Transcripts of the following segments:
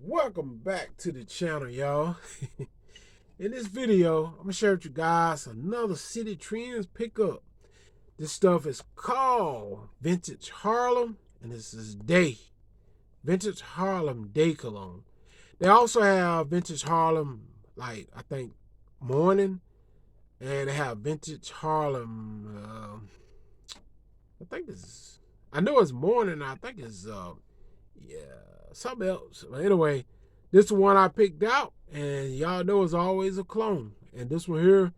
Welcome back to the channel, y'all. In this video, I'm gonna share with you guys another City Trends pickup. This stuff is called Vintage Harlem, and this is Day. Vintage Harlem Day Cologne. They also have Vintage Harlem, like, I think, Morning, and they have Vintage Harlem, I know it's Morning, I think it's, something else. But anyway, this one I picked out, and y'all know it's always a clone. And this one here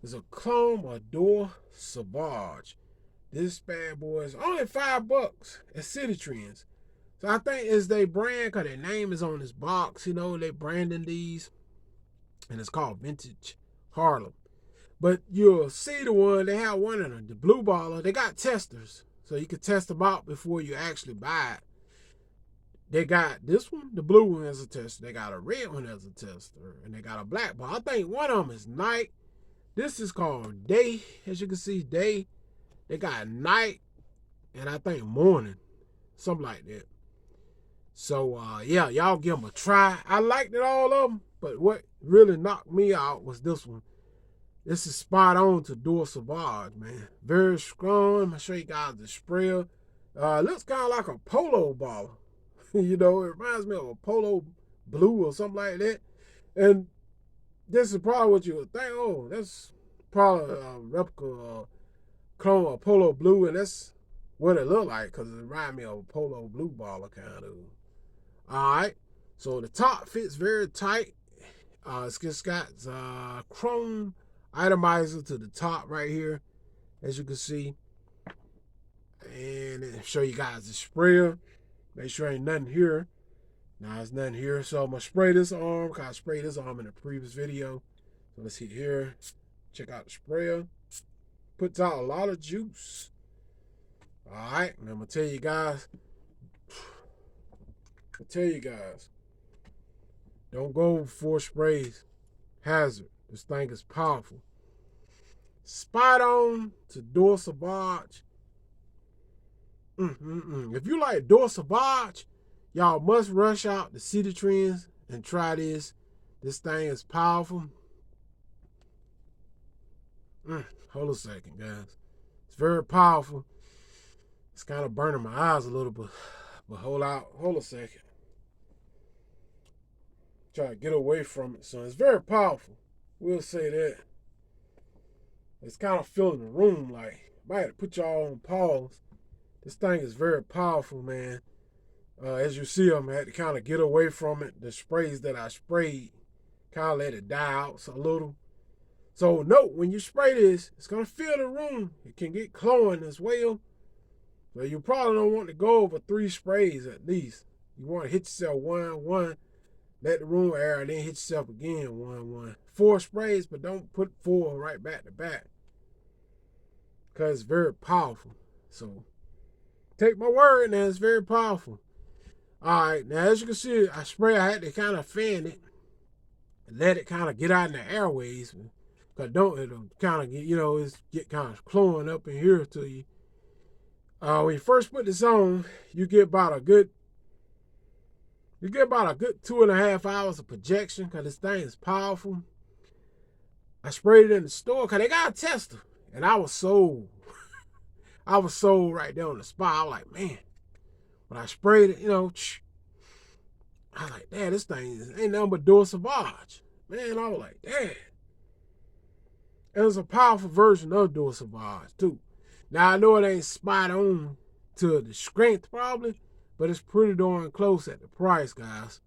is a clone of Doir Sauvage. This bad boy is only $5 at City Trends. So I think it's their brand because their name is on this box. You know, they branding these. And it's called Vintage Harlem. But you'll see the one, they have one in them, the blue baller. They got testers. So you can test them out before you actually buy it. They got this one, the blue one as a tester. They got a red one as a tester. And they got a black one. I think one of them is night. This is called Day. As you can see, Day. They got night and I think morning. Something like that. So, yeah, y'all give them a try. I liked it, all of them. But what really knocked me out was this one. This is spot on to Doir Sauvage, man. Very strong. I'm going to show you guys the sprayer. Looks kind of like a polo bottle. You know, it reminds me of a polo blue or something like that. And this is probably what you would think. Oh, that's probably a replica clone of polo blue. And that's what it looked like because it reminds me of a polo blue baller kind of. All right. So the top fits very tight. It's just got chrome atomizer to the top right here, as you can see. And show you guys the sprayer. Make sure ain't nothing here. Now there's nothing here. So I'm going to spray this arm because I sprayed this arm in the previous video. So let's hit here. Check out the sprayer. Puts out a lot of juice. Alright. And I'm going to tell you guys. Don't go for sprays. Hazard. This thing is powerful. Spot on to Doir Sauvage. If you like Doir Sauvage, y'all must rush out to City Trends and try this. This thing is powerful. Hold a second, guys. It's very powerful. It's kind of burning my eyes a little bit. But hold a second. Try to get away from it, son. It's very powerful. We'll say that. It's kind of filling the room like. I might have to put y'all on pause. This thing is very powerful, man. As you see, I'm had to kind of get away from it. The sprays that I sprayed, kind of let it die out a little. So note, when you spray this, it's going to fill the room. It can get cloying as well. So you probably don't want to go over 3 sprays at least. You want to hit yourself one, let the room air, and then hit yourself again, one. 4 sprays, but don't put 4 right back to back. Because it's very powerful. So take my word, now it's very powerful. All right, now as you can see, I had to kind of fan it and let it kind of get out in the airways. Because it'll kind of get, it's get kind of cloying up in here to you. When you first put this on, you get about a good 2.5 hours of projection because this thing is powerful. I sprayed it in the store because they got a tester. And I was sold. I was sold right there on the spot. I was like, man, when I sprayed it, I was like, damn, this thing ain't nothing but Doir Sauvage. Man, I was like, damn. It was a powerful version of Doir Sauvage, too. Now, I know it ain't spot on to the strength, probably, but it's pretty darn close at the price, guys.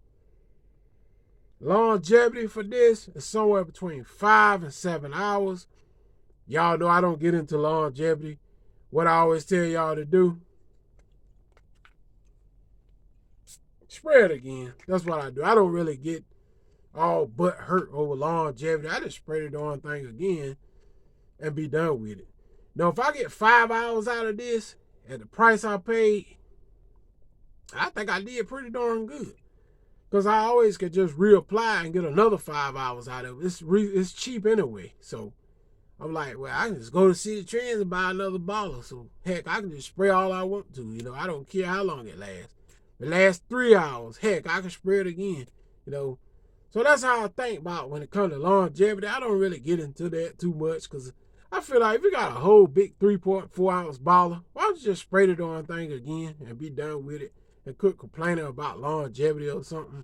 Longevity for this is somewhere between 5 and 7 hours. Y'all know I don't get into longevity. What I always tell y'all to do, spray it again. That's what I do. I don't really get all butt hurt over longevity. I just spray the darn thing again and be done with it. Now, if I get 5 hours out of this at the price I paid, I think I did pretty darn good. Because I always could just reapply and get another 5 hours out of it. It's cheap anyway. So I'm like, well, I can just go to City Trends and buy another bottle. So, heck, I can just spray all I want to. I don't care how long it lasts. It lasts 3 hours. Heck, I can spray it again. You know, so that's how I think about when it comes to longevity. I don't really get into that too much because I feel like if you got a whole big 3.4 ounce bottle, why don't you just spray the darn thing again and be done with it and quit complaining about longevity or something?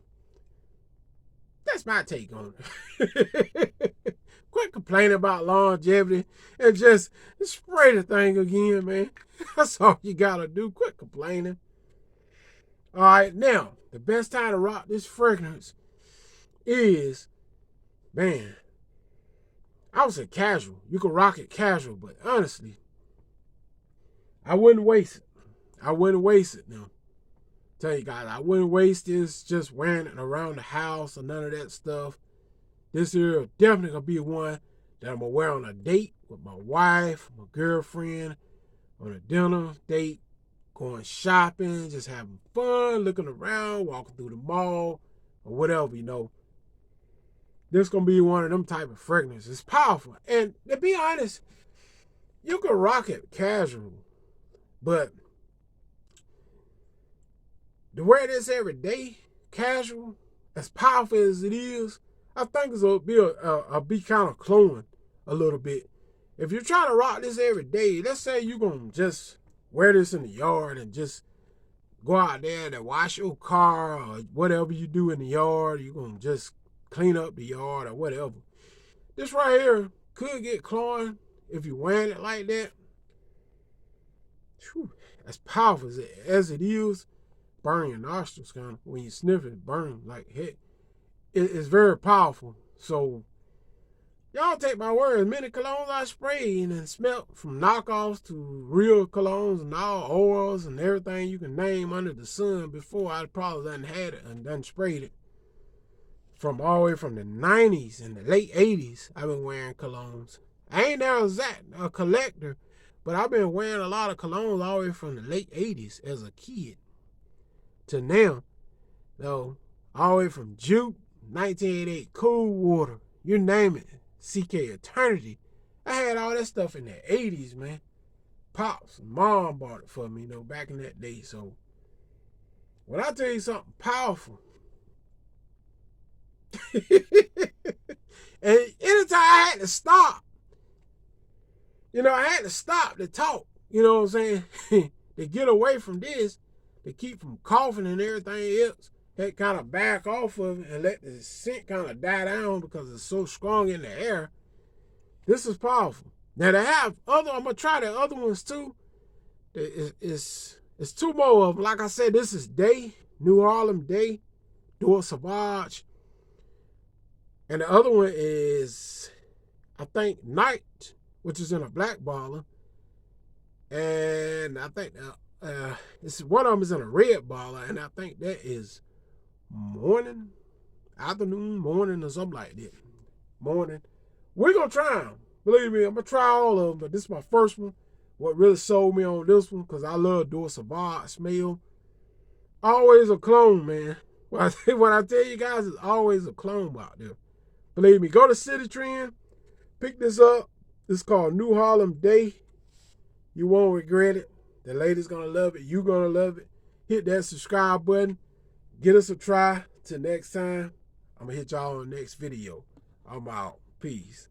That's my take on it. Quit complaining about longevity and just spray the thing again, man. That's all you gotta do. Quit complaining. All right, now, the best time to rock this fragrance is, man, I would say casual. You can rock it casual, but honestly, I wouldn't waste it. I wouldn't waste it now. Tell you guys, I wouldn't waste this just wearing it around the house or none of that stuff. This here definitely gonna be one that I'm gonna wear on a date with my wife, my girlfriend, on a dinner date, going shopping, just having fun, looking around, walking through the mall, or whatever, you know. This gonna be one of them type of fragrances. It's powerful. And to be honest, you can rock it casual, but to wear this every day, casual, as powerful as it is, I think it'll be kind of cloying a little bit. If you're trying to rock this every day, let's say you're gonna just wear this in the yard and just go out there to wash your car or whatever you do in the yard, you're gonna just clean up the yard or whatever. This right here could get cloying if you're wearing it like that. Whew, as powerful as it is, burn your nostrils kind of. When you sniff it, burn like heck. It's very powerful. So y'all take my word. As many colognes I sprayed and smelled, from knockoffs to real colognes and all oils and everything you can name under the sun, before I probably done had it and done sprayed it. From all the way from the 90s and the late 80s, I've been wearing colognes. I ain't never a collector, but I've been wearing a lot of colognes all the way from the late 80s as a kid to now. So, all the way from Juke, 1988, Cool Water, you name it, CK Eternity. I had all that stuff in the 80s, man. Pops and Mom bought it for me, you know, back in that day. So, when I tell you something powerful, and anytime I had to stop, I had to stop to talk, you know what I'm saying, to get away from this, to keep from coughing and everything else, had kind of back off of it and let the scent kind of die down because it's so strong in the air. This is powerful. Now they have I'm gonna try the other ones too. It's two more of them. Like I said, this is Day, New Harlem Day, Doir Sauvage. And the other one is, I think, Night, which is in a black bottle. And I think one of them is in a red bottle, and I think that is afternoon, morning, or something like that. Morning. We're going to try them. Believe me, I'm going to try all of them, but this is my first one. What really sold me on this one, because I love Doir Sauvage smell. Always a clone, man. When I tell you guys, it's always a clone out there. Believe me, go to City Trend, pick this up. It's called New Harlem Day. You won't regret it. The lady's going to love it. You're going to love it. Hit that subscribe button. Get us a try. Till next time, I'm going to hit y'all on the next video. I'm out. Peace.